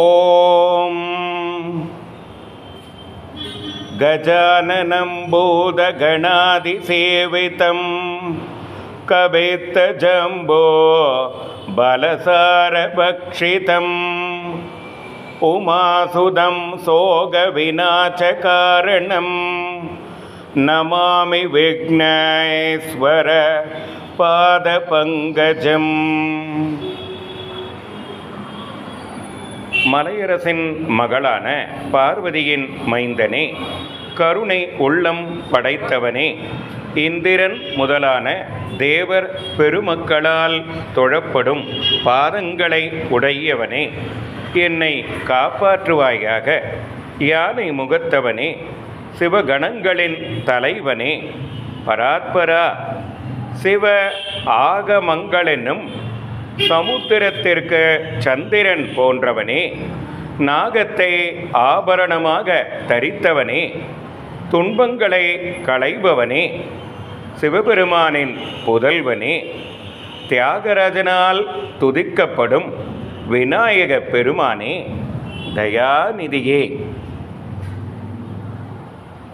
ஓம் கஜானனம் பூதகணாதிசேவிதம் கபித்தஜம்போ பலசாரபக்ஷிதம் உமாசுதம் சோகவிநாசகாரணம் நமாமி விக்னேஸ்வர பாதபங்கஜம். மலையரசின் மகளான பார்வதியின் மைந்தனே, கருணை உள்ளம் படைத்தவனே, இந்திரன் முதலான தேவர் பெருமக்களால் தொழப்படும் பாதங்களை உடையவனே, என்னை காப்பாற்றுவாயாக. யானை முகத்தவனே, சிவகணங்களின் தலைவனே, பராத்பரா, சிவ ஆகமங்களென்னும் சமுத்திரத்திற்கு சந்திரன் போன்றவனே, நாகத்தை ஆபரணமாக தரித்தவனே, துன்பங்களை களைபவனே, சிவபெருமானின் புதல்வனே, தியாகராஜனால் துதிக்கப்படும் விநாயக பெருமானே, தயாநிதியே.